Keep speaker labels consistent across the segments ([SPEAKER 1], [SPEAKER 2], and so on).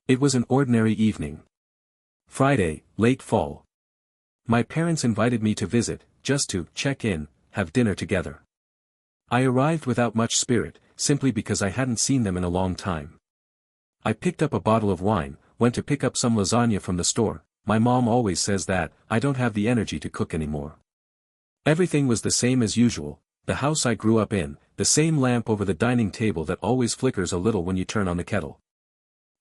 [SPEAKER 1] It was an ordinary evening. Friday, late fall. My parents invited me to visit, just to check in, have dinner together. I arrived without much spirit, simply because I hadn't seen them in a long time. I picked up a bottle of wine, went to pick up some lasagna from the store. My mom always says that I don't have the energy to cook anymore. Everything was the same as usual, the house I grew up in, the same lamp over the dining table that always flickers a little when you turn on the kettle.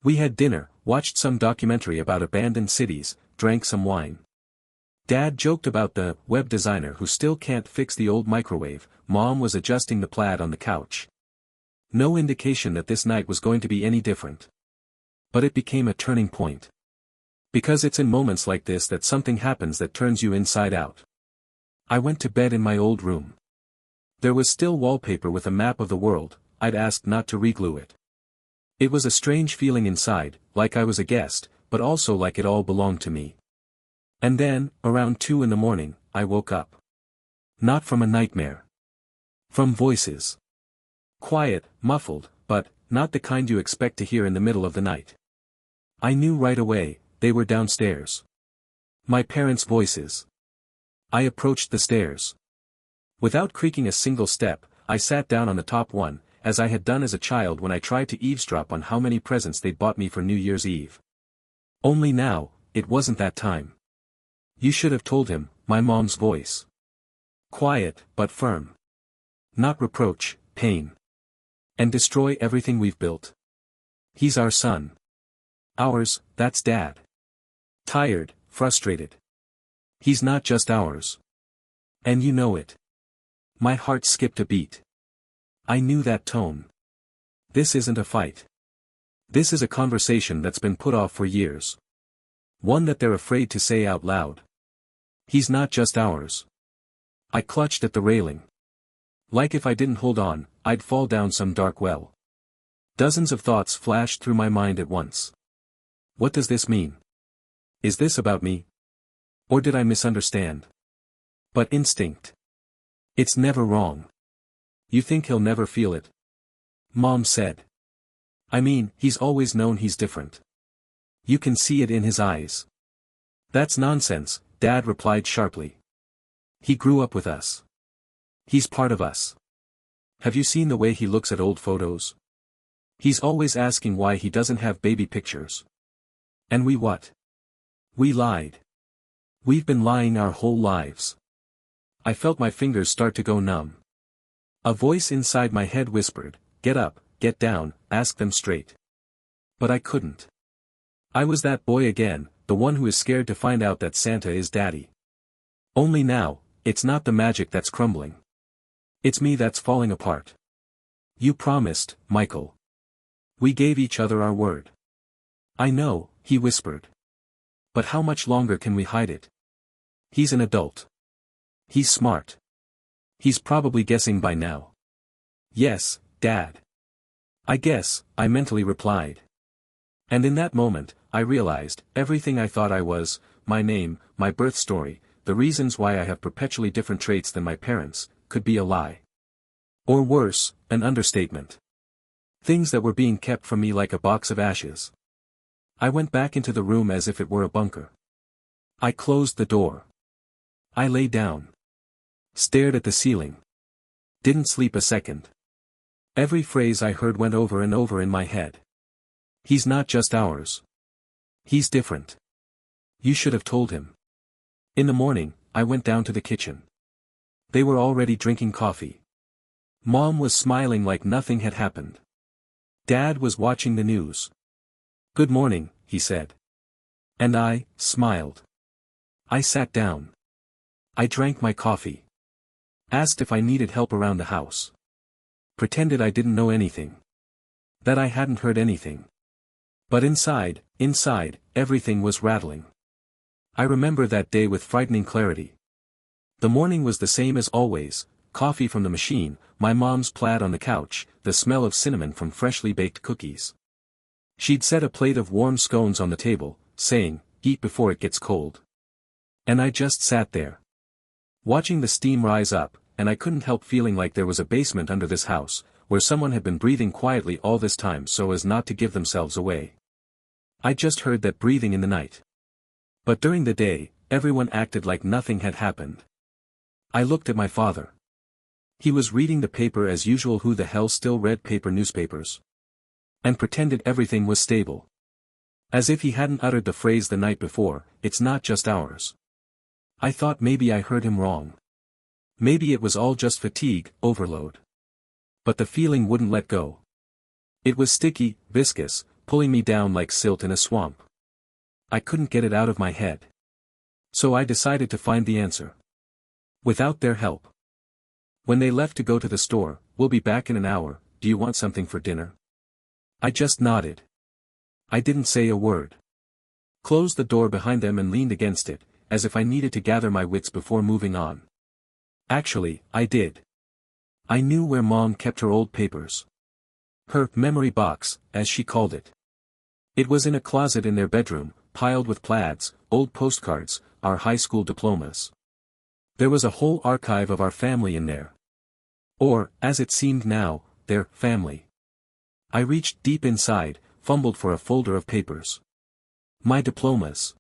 [SPEAKER 1] We had dinner, watched some documentary about abandoned cities, drank some wine. Dad joked about the web designer who still can't fix the old microwave. Mom was adjusting the plaid on the couch. No indication that this night was going to be any different. But it became a turning point. Because it's in moments like this that something happens that turns you inside out. I went to bed in my old room. There was still wallpaper with a map of the world. I'd asked not to reglue it. It was a strange feeling inside, like I was a guest, but also like it all belonged to me. And then, around 2 in the morning, I woke up. Not from a nightmare. From voices. Quiet, muffled, but not the kind you expect to hear in the middle of the night. I knew right away, they were downstairs. My parents' voices. I approached the stairs. Without creaking a single step, I sat down on the top one, as I had done as a child when I tried to eavesdrop on how many presents they'd bought me for New Year's Eve. Only now, it wasn't that time. You should have told him, my mom's voice. Quiet, but firm. Not reproach, pain. And destroy everything we've built. He's our son. Ours, that's Dad. Tired, frustrated. He's not just ours. And you know it. My heart skipped a beat. I knew that tone. This isn't a fight. This is a conversation that's been put off for years. One that they're afraid to say out loud. He's not just ours. I clutched at the railing. Like if I didn't hold on, I'd fall down some dark well. Dozens of thoughts flashed through my mind at once. What does this mean? Is this about me? Or did I misunderstand? But instinct. It's never wrong. You think he'll never feel it? Mom said. I mean, he's always known he's different. You can see it in his eyes. That's nonsense, Dad replied sharply. He grew up with us. He's part of us. Have you seen the way he looks at old photos? He's always asking why he doesn't have baby pictures. And we what? We lied. We've been lying our whole lives. I felt my fingers start to go numb. A voice inside my head whispered, get up, get down, ask them straight. But I couldn't. I was that boy again, the one who is scared to find out that Santa is Daddy. Only now, it's not the magic that's crumbling. It's me that's falling apart. You promised, Michael. We gave each other our word. I know, he whispered. But how much longer can we hide it? He's an adult. He's smart. He's probably guessing by now. Yes, Dad. I guess, I mentally replied. And in that moment, I realized, everything I thought I was, my name, my birth story, the reasons why I have perpetually different traits than my parents, could be a lie. Or worse, an understatement. Things that were being kept from me like a box of ashes. I went back into the room as if it were a bunker. I closed the door. I lay down. Stared at the ceiling. Didn't sleep a second. Every phrase I heard went over and over in my head. He's not just ours. He's different. You should have told him. In the morning, I went down to the kitchen. They were already drinking coffee. Mom was smiling like nothing had happened. Dad was watching the news. Good morning, he said. And I smiled. I sat down. I drank my coffee. Asked if I needed help around the house. Pretended I didn't know anything. That I hadn't heard anything. But inside, everything was rattling. I remember that day with frightening clarity. The morning was the same as always, coffee from the machine, my mom's plaid on the couch, the smell of cinnamon from freshly baked cookies. She'd set a plate of warm scones on the table, saying, eat before it gets cold. And I just sat there. Watching the steam rise up, and I couldn't help feeling like there was a basement under this house, where someone had been breathing quietly all this time so as not to give themselves away. I just heard that breathing in the night. But during the day, everyone acted like nothing had happened. I looked at my father. He was reading the paper as usual. Who the hell still read newspapers? And pretended everything was stable. As if he hadn't uttered the phrase the night before, "It's not just ours." I thought maybe I heard him wrong. Maybe it was all just fatigue, overload. But the feeling wouldn't let go. It was sticky, viscous, pulling me down like silt in a swamp. I couldn't get it out of my head. So I decided to find the answer. Without their help. When they left to go to the store, "We'll be back in an hour, do you want something for dinner?" I just nodded. I didn't say a word. Closed the door behind them and leaned against it, as if I needed to gather my wits before moving on. Actually, I did. I knew where Mom kept her old papers. Her memory box, as she called it. It was in a closet in their bedroom, piled with plaids, old postcards, our high school diplomas. There was a whole archive of our family in there. Or, as it seemed now, their family. I reached deep inside, fumbled for a folder of papers. My diplomas.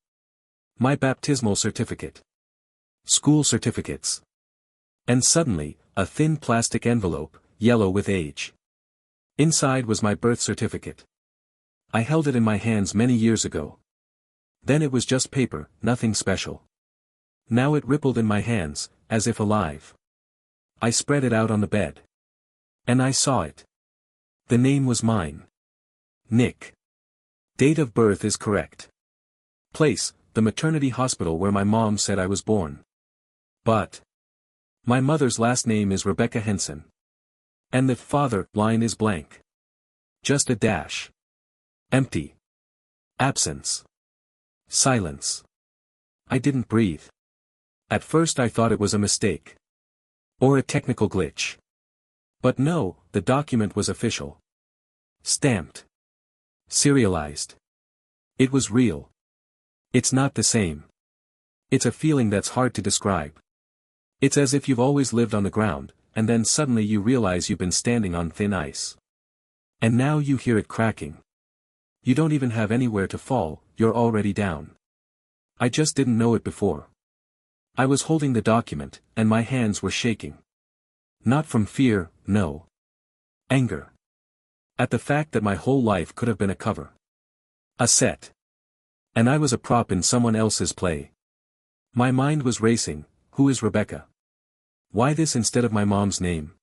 [SPEAKER 1] My baptismal certificate. School certificates. And suddenly, a thin plastic envelope, yellow with age. Inside was my birth certificate. I held it in my hands many years ago. Then it was just paper, nothing special. Now it rippled in my hands, as if alive. I spread it out on the bed. And I saw it. The name was mine. Nick. Date of birth is correct. Place, the maternity hospital where my mom said I was born. But my mother's last name is Rebecca Henson. And the father line is blank. Just a dash. Empty. Absence. Silence. I didn't breathe. At first I thought it was a mistake. Or a technical glitch. But no, the document was official. Stamped. Serialized. It was real. It's not the same. It's a feeling that's hard to describe. It's as if you've always lived on the ground, and then suddenly you realize you've been standing on thin ice. And now you hear it cracking. You don't even have anywhere to fall, you're already down. I just didn't know it before. I was holding the document, and my hands were shaking. Not from fear, no. Anger. At the fact that my whole life could have been a cover. A set. And I was a prop in someone else's play. My mind was racing. Who is Rebecca? Why this instead of my mom's name?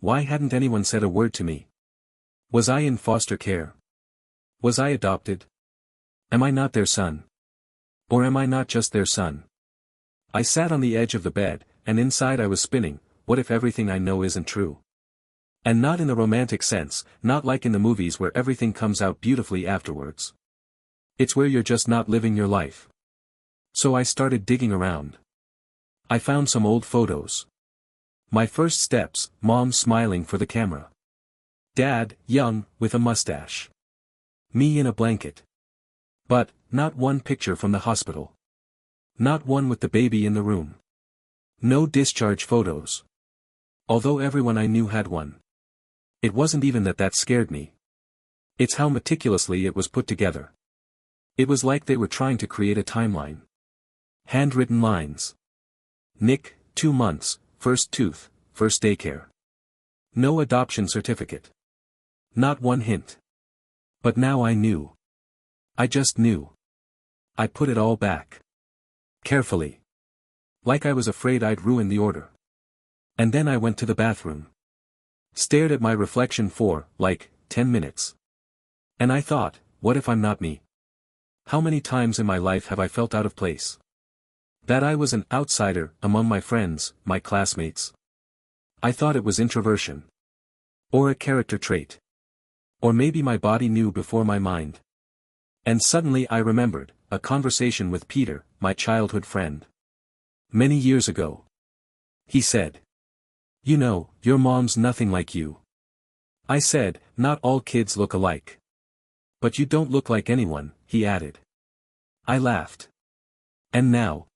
[SPEAKER 1] Why hadn't anyone said a word to me? Was I in foster care? Was I adopted? Am I not their son? Or am I not just their son? I sat on the edge of the bed, and inside I was spinning. What if everything I know isn't true? And not in the romantic sense, not like in the movies where everything comes out beautifully afterwards. It's where you're just not living your life. So I started digging around. I found some old photos. My first steps, Mom smiling for the camera. Dad, young, with a mustache. Me in a blanket. But, not one picture from the hospital. Not one with the baby in the room. No discharge photos. Although everyone I knew had one. It wasn't even that scared me. It's how meticulously it was put together. It was like they were trying to create a timeline. Handwritten lines. Nick, 2 months, first tooth, first daycare. No adoption certificate. Not one hint. But now I knew. I just knew. I put it all back. Carefully. Like I was afraid I'd ruin the order. And then I went to the bathroom. Stared at my reflection for, 10 minutes. And I thought, what if I'm not me? How many times in my life have I felt out of place? That I was an outsider among my friends, my classmates. I thought it was introversion. Or a character trait. Or maybe my body knew before my mind. And suddenly I remembered, a conversation with Peter, my childhood friend. Many years ago. He said. You know, your mom's nothing like you. I said, not all kids look alike. But you don't look like anyone, he added. I laughed. And now.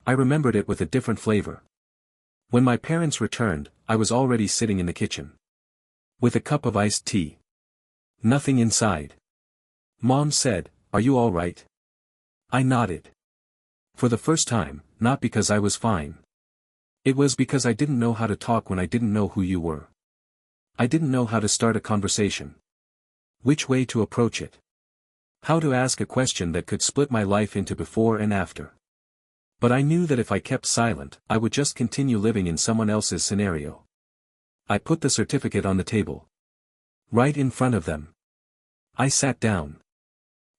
[SPEAKER 1] I remembered it with a different flavor. When my parents returned, I was already sitting in the kitchen. With a cup of iced tea. Nothing inside. Mom said, "Are you all right?" I nodded. For the first time, not because I was fine. It was because I didn't know how to talk when I didn't know who you were. I didn't know how to start a conversation. Which way to approach it. How to ask a question that could split my life into before and after. But I knew that if I kept silent, I would just continue living in someone else's scenario. I put the certificate on the table. Right in front of them. I sat down.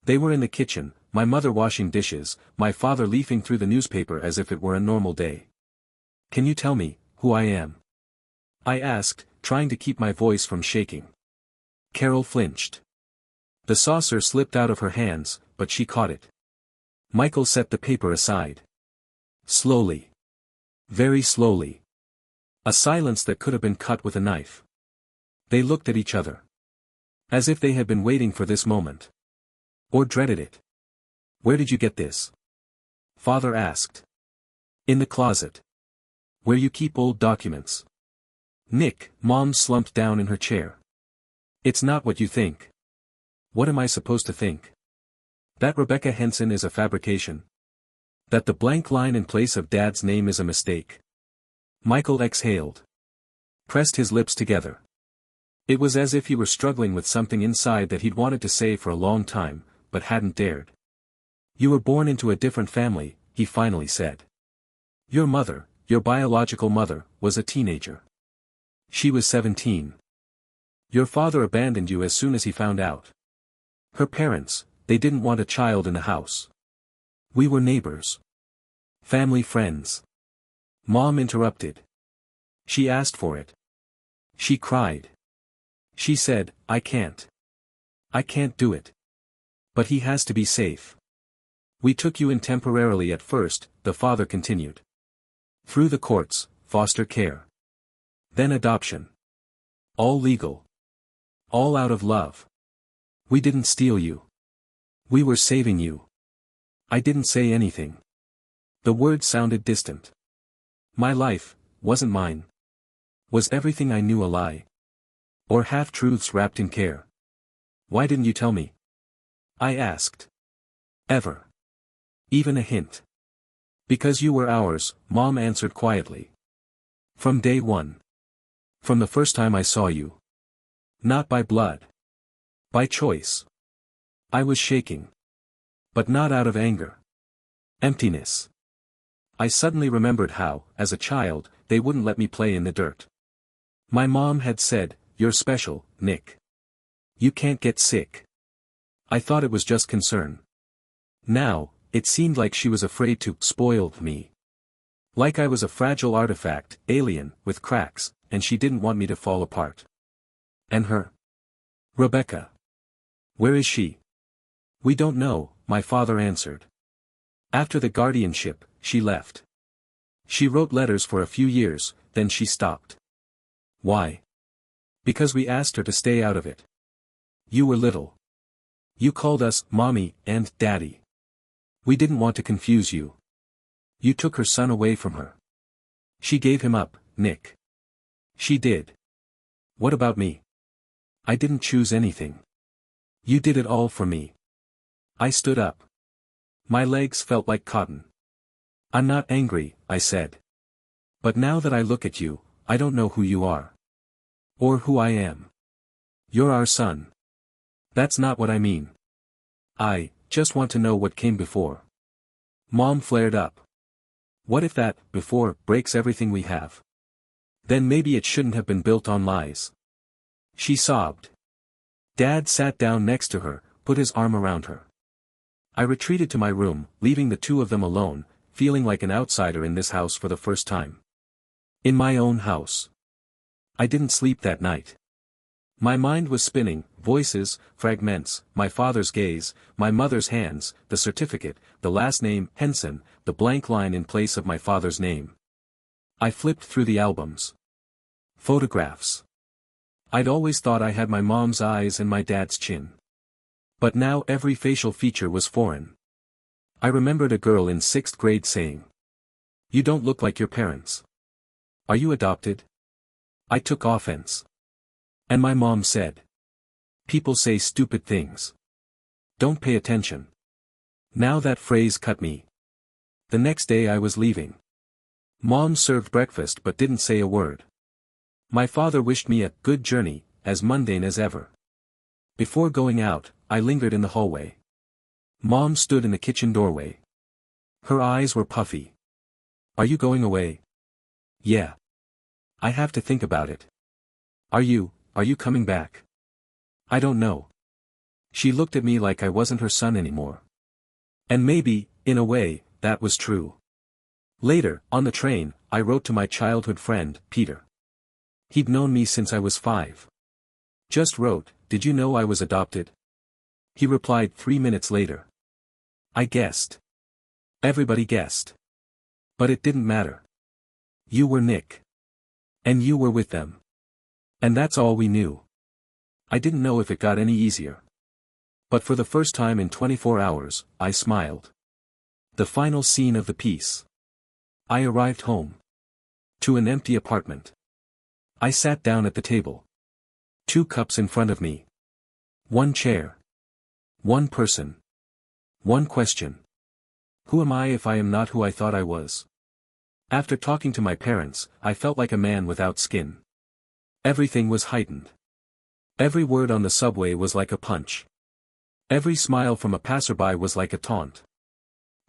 [SPEAKER 1] They were in the kitchen, my mother washing dishes, my father leafing through the newspaper as if it were a normal day. "Can you tell me who I am?" I asked, trying to keep my voice from shaking. Carol flinched. The saucer slipped out of her hands, but she caught it. Michael set the paper aside. Slowly. Very slowly. A silence that could have been cut with a knife. They looked at each other. As if they had been waiting for this moment. Or dreaded it. "Where did you get this?" Father asked. "In the closet. Where you keep old documents." "Nick," Mom slumped down in her chair. "It's not what you think." "What am I supposed to think?" "That Rebecca Henson is a fabrication. That the blank line in place of Dad's name is a mistake." Michael exhaled. Pressed his lips together. It was as if he were struggling with something inside that he'd wanted to say for a long time, but hadn't dared. "You were born into a different family," he finally said. "Your mother, your biological mother, was a teenager. She was 17. Your father abandoned you as soon as he found out. Her parents, they didn't want a child in the house. We were neighbors. Family friends." Mom interrupted. "She asked for it. She cried. She said, 'I can't. I can't do it. But he has to be safe.' We took you in temporarily at first," the father continued. "Through the courts, foster care. Then adoption. All legal. All out of love. We didn't steal you. We were saving you." I didn't say anything. The words sounded distant. My life wasn't mine. Was everything I knew a lie? Or half-truths wrapped in care? "Why didn't you tell me?" I asked. "Ever. Even a hint." "Because you were ours," Mom answered quietly. "From day one. From the first time I saw you. Not by blood. By choice." I was shaking. But not out of anger. Emptiness. I suddenly remembered how, as a child, they wouldn't let me play in the dirt. My mom had said, "You're special, Nick. You can't get sick." I thought it was just concern. Now, it seemed like she was afraid to spoil me. Like I was a fragile artifact, alien, with cracks, and she didn't want me to fall apart. "And her? Rebecca. Where is she?" "We don't know," my father answered. "After the guardianship, she left. She wrote letters for a few years, then she stopped." "Why?" "Because we asked her to stay out of it. You were little. You called us Mommy and Daddy. We didn't want to confuse you. You took her son away from her. She gave him up, Nick. She did. What about me? I didn't choose anything. You did it all for me." I stood up. My legs felt like cotton. "I'm not angry," I said. "But now that I look at you, I don't know who you are. Or who I am. You're our son. That's not what I mean. I just want to know what came before." Mom flared up. "What if that, before, breaks everything we have? Then maybe it shouldn't have been built on lies." She sobbed. Dad sat down next to her, put his arm around her. I retreated to my room, leaving the two of them alone, feeling like an outsider in this house for the first time. In my own house. I didn't sleep that night. My mind was spinning, voices, fragments, my father's gaze, my mother's hands, the certificate, the last name, Henson, the blank line in place of my father's name. I flipped through the albums. Photographs. I'd always thought I had my mom's eyes and my dad's chin. But now every facial feature was foreign. I remembered a girl in 6th grade saying, "You don't look like your parents. Are you adopted?" I took offense. And my mom said, "People say stupid things. Don't pay attention. Now that phrase cut me. The next day I was leaving. Mom served breakfast but didn't say a word. My father wished me a good journey, as mundane as ever. Before going out, I lingered in the hallway. Mom stood in the kitchen doorway. Her eyes were puffy. Are you going away? Yeah. I have to think about it. Are you coming back? I don't know. She looked at me like I wasn't her son anymore. And maybe, in a way, that was true. Later, on the train, I wrote to my childhood friend, Peter. He'd known me since I was 5. Just wrote, "Did you know I was adopted?" He replied 3 minutes later. I guessed. Everybody guessed. But it didn't matter. You were Nick. And you were with them. And that's all we knew. I didn't know if it got any easier. But for the first time in 24 hours, I smiled. The final scene of the piece. I arrived home. To an empty apartment. I sat down at the table. 2 cups in front of me. 1 chair. 1 person. 1 question. Who am I if I am not who I thought I was? After talking to my parents, I felt like a man without skin. Everything was heightened. Every word on the subway was like a punch. Every smile from a passerby was like a taunt.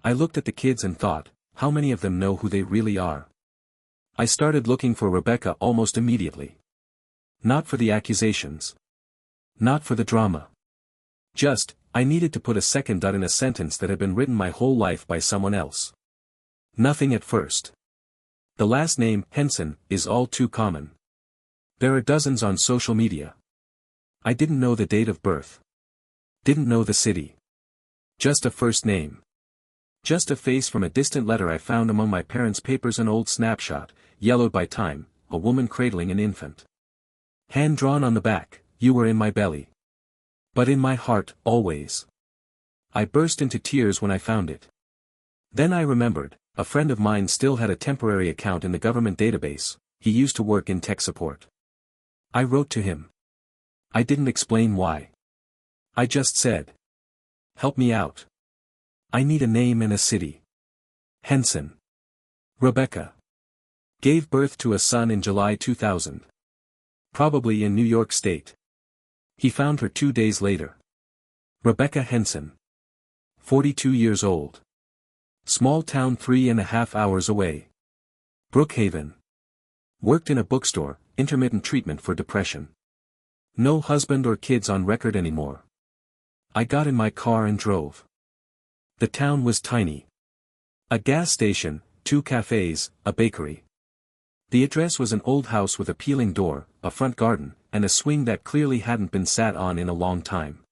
[SPEAKER 1] I looked at the kids and thought, how many of them know who they really are? I started looking for Rebecca almost immediately. Not for the accusations. Not for the drama. Just, I needed to put a second dot in a sentence that had been written my whole life by someone else. Nothing at first. The last name, Henson, is all too common. There are dozens on social media. I didn't know the date of birth. Didn't know the city. Just a first name. Just a face from a distant letter I found among my parents' papers, an old snapshot, yellowed by time, a woman cradling an infant. Hand drawn on the back, "You were in my belly. But in my heart, always." I burst into tears when I found it. Then I remembered, a friend of mine still had a temporary account in the government database. He used to work in tech support. I wrote to him. I didn't explain why. I just said, "Help me out. I need a name and a city." Henson. Rebecca. Gave birth to a son in July 2000. Probably in New York State. He found her 2 days later. Rebecca Henson. 42 years old. Small town 3.5 hours away. Brookhaven. Worked in a bookstore, intermittent treatment for depression. No husband or kids on record anymore. I got in my car and drove. The town was tiny. A gas station, 2 cafes, a bakery. The address was an old house with a peeling door, a front garden, and a swing that clearly hadn't been sat on in a long time.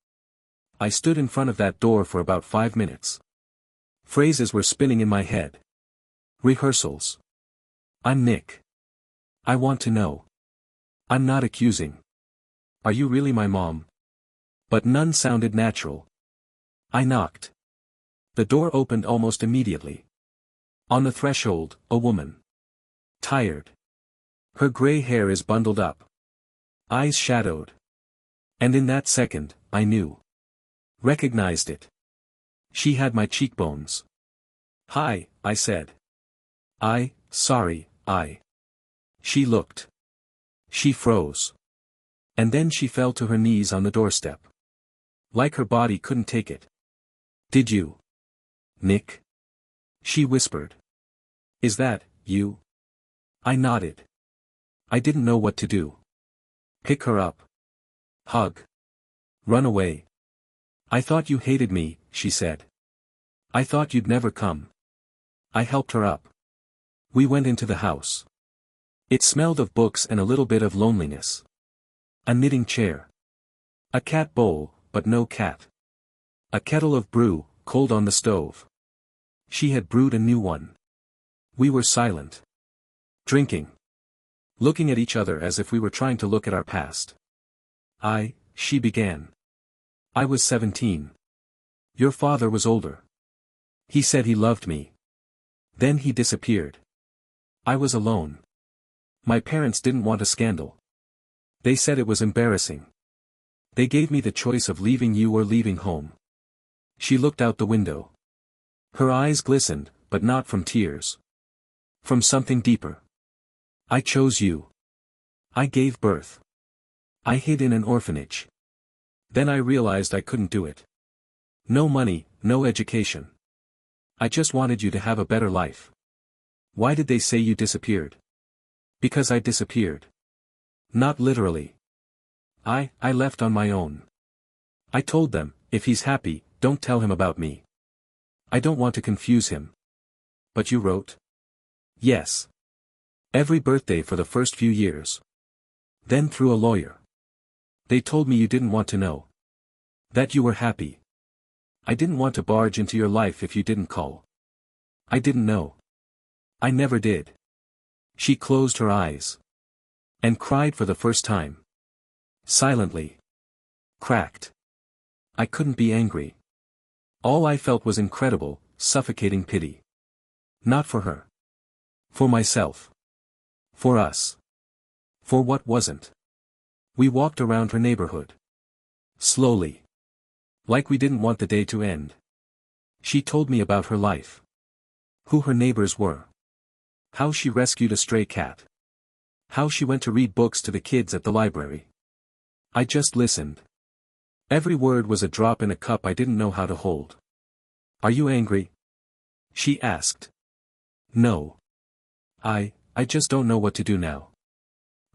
[SPEAKER 1] I stood in front of that door for about 5 minutes. Phrases were spinning in my head. Rehearsals. I'm Nick. I want to know. I'm not accusing. Are you really my mom? But none sounded natural. I knocked. The door opened almost immediately. On the threshold, a woman. Tired. Her gray hair is bundled up. Eyes shadowed. And in that second, I knew. Recognized it. She had my cheekbones. "Hi," I said. Sorry. She looked. She froze. And then she fell to her knees on the doorstep. Like her body couldn't take it. "Did you? Nick?" She whispered. "Is that, you?" I nodded. I didn't know what to do. Pick her up. Hug. Run away. "I thought you hated me," she said. "I thought you'd never come." I helped her up. We went into the house. It smelled of books and a little bit of loneliness. A knitting chair. A cat bowl, but no cat. A kettle of brew, cold on the stove. She had brewed a new one. We were silent. Drinking. Looking at each other as if we were trying to look at our past. She began. "I was 17. Your father was older. He said he loved me. Then he disappeared. I was alone. My parents didn't want a scandal. They said it was embarrassing. They gave me the choice of leaving you or leaving home. She looked out the window. Her eyes glistened, but not from tears. From something deeper. I chose you. I gave birth. I hid in an orphanage. Then I realized I couldn't do it. No money, no education. I just wanted you to have a better life. Why did they say you disappeared? Because I disappeared. Not literally. I left on my own. I told them, if he's happy, don't tell him about me. I don't want to confuse him. But you wrote? Yes. Every birthday for the first few years. Then through a lawyer. They told me you didn't want to know. That you were happy. I didn't want to barge into your life if you didn't call. I didn't know. I never did. She closed her eyes. And cried for the first time. Silently. Cracked. I couldn't be angry. All I felt was incredible, suffocating pity. Not for her. For myself. For us. For what wasn't. We walked around her neighborhood. Slowly. Like we didn't want the day to end. She told me about her life. Who her neighbors were. How she rescued a stray cat. How she went to read books to the kids at the library. I just listened. Every word was a drop in a cup I didn't know how to hold. Are you angry? She asked. No. I just don't know what to do now.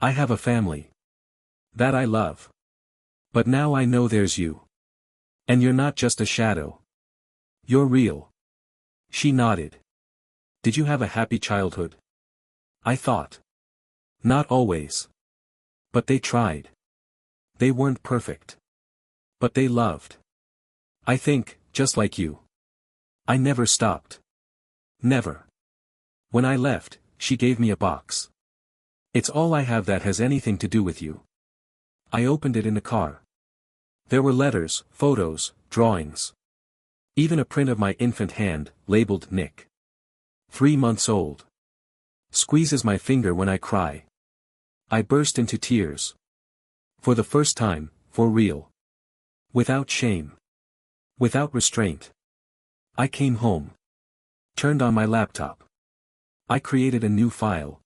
[SPEAKER 1] I have a family. That I love. But now I know there's you. And you're not just a shadow. You're real. She nodded. Did you have a happy childhood? I thought. Not always. But they tried. They weren't perfect. But they loved. I think, just like you. I never stopped. Never. When I left, she gave me a box. It's all I have that has anything to do with you. I opened it in the car. There were letters, photos, drawings. Even a print of my infant hand, labeled Nick. 3 months old. Squeezes my finger when I cry. I burst into tears. For the first time, for real. Without shame. Without restraint. I came home. Turned on my laptop. I created a new file.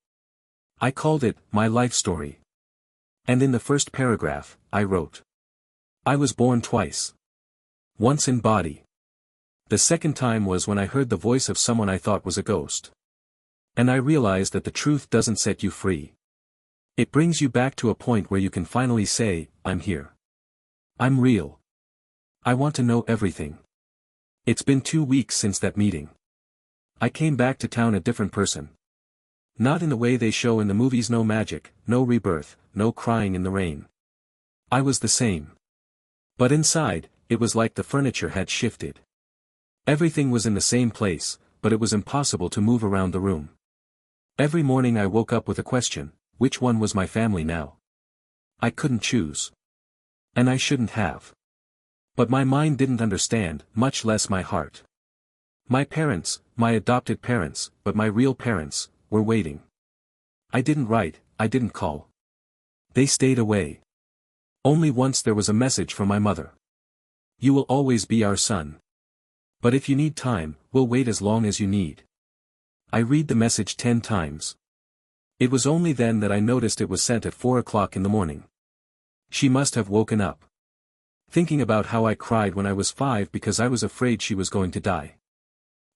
[SPEAKER 1] I called it, My Life Story. And in the first paragraph, I wrote. I was born twice. Once in body. The second time was when I heard the voice of someone I thought was a ghost. And I realized that the truth doesn't set you free. It brings you back to a point where you can finally say, I'm here. I'm real. I want to know everything. It's been 2 weeks since that meeting. I came back to town a different person. Not in the way they show in the movies, no magic, no rebirth, no crying in the rain. I was the same. But inside, it was like the furniture had shifted. Everything was in the same place, but it was impossible to move around the room. Every morning I woke up with a question, which one was my family now? I couldn't choose. And I shouldn't have. But my mind didn't understand, much less my heart. My parents, my adopted parents, but my real parents, were waiting. I didn't write, I didn't call. They stayed away. Only once there was a message from my mother. You will always be our son. But if you need time, we'll wait as long as you need. I read the message 10 times. It was only then that I noticed it was sent at 4 o'clock in the morning. She must have woken up. Thinking about how I cried when I was 5 because I was afraid she was going to die.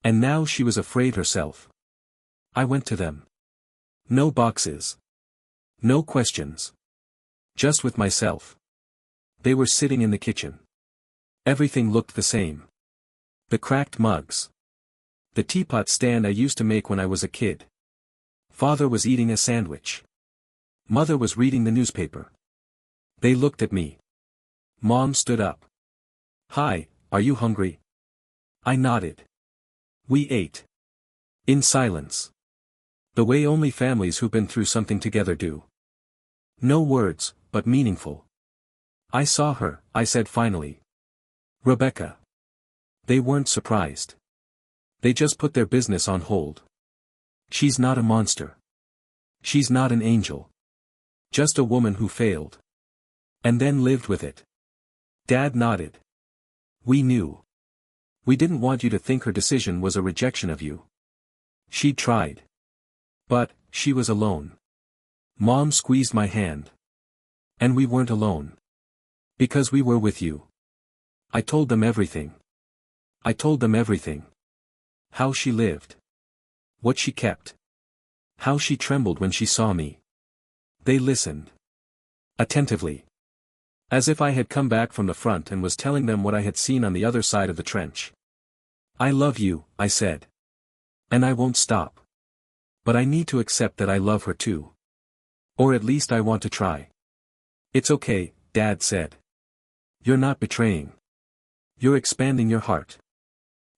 [SPEAKER 1] And now she was afraid herself. I went to them. No boxes. No questions. Just with myself. They were sitting in the kitchen. Everything looked the same. The cracked mugs. The teapot stand I used to make when I was a kid. Father was eating a sandwich. Mother was reading the newspaper. They looked at me. Mom stood up. Hi, are you hungry? I nodded. We ate. In silence. The way only families who've been through something together do. No words, but meaningful. I saw her, I said finally. Rebecca. They weren't surprised. They just put their business on hold. She's not a monster. She's not an angel. Just a woman who failed. And then lived with it. Dad nodded. We knew. We didn't want you to think her decision was a rejection of you. She tried. But, she was alone. Mom squeezed my hand. And we weren't alone. Because we were with you. I told them everything. I told them everything. How she lived. What she kept. How she trembled when she saw me. They listened. Attentively. As if I had come back from the front and was telling them what I had seen on the other side of the trench. I love you, I said. And I won't stop. But I need to accept that I love her too. Or at least I want to try. It's okay, Dad said. You're not betraying. You're expanding your heart.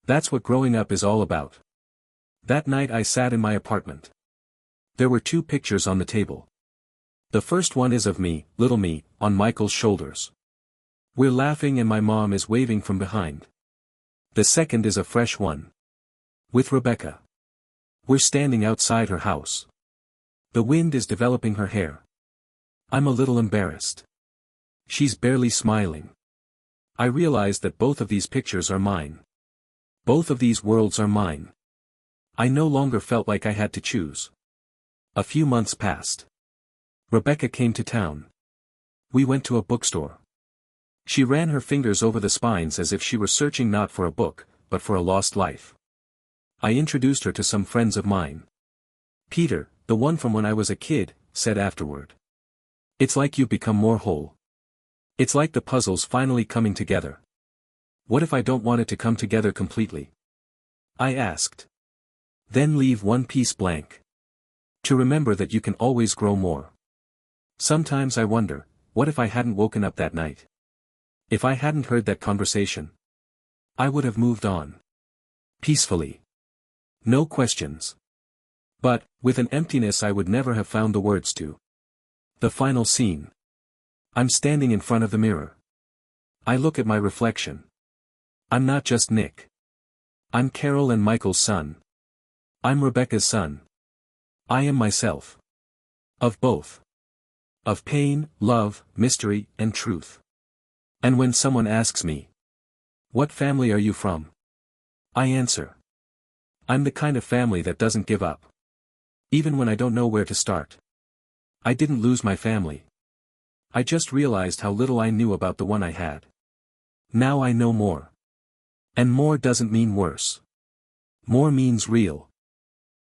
[SPEAKER 1] That's what growing up is all about. That night I sat in my apartment. There were 2 pictures on the table. The first one is of me, little me, on Michael's shoulders. We're laughing and my mom is waving from behind. The second is a fresh one. With Rebecca. We're standing outside her house. The wind is developing her hair. I'm a little embarrassed. She's barely smiling. I realize that both of these pictures are mine. Both of these worlds are mine. I no longer felt like I had to choose. A few months passed. Rebecca came to town. We went to a bookstore. She ran her fingers over the spines as if she were searching not for a book, but for a lost life. I introduced her to some friends of mine. Peter, the one from when I was a kid, said afterward. It's like you've become more whole. It's like the puzzle's finally coming together. What if I don't want it to come together completely? I asked. Then leave one piece blank. To remember that you can always grow more. Sometimes I wonder, what if I hadn't woken up that night? If I hadn't heard that conversation? I would have moved on. Peacefully. No questions. But, with an emptiness I would never have found the words to. The final scene. I'm standing in front of the mirror. I look at my reflection. I'm not just Nick. I'm Carol and Michael's son. I'm Rebecca's son. I am myself. Of both. Of pain, love, mystery, and truth. And when someone asks me, what family are you from? I answer. I'm the kind of family that doesn't give up. Even when I don't know where to start. I didn't lose my family. I just realized how little I knew about the one I had. Now I know more. And more doesn't mean worse. More means real.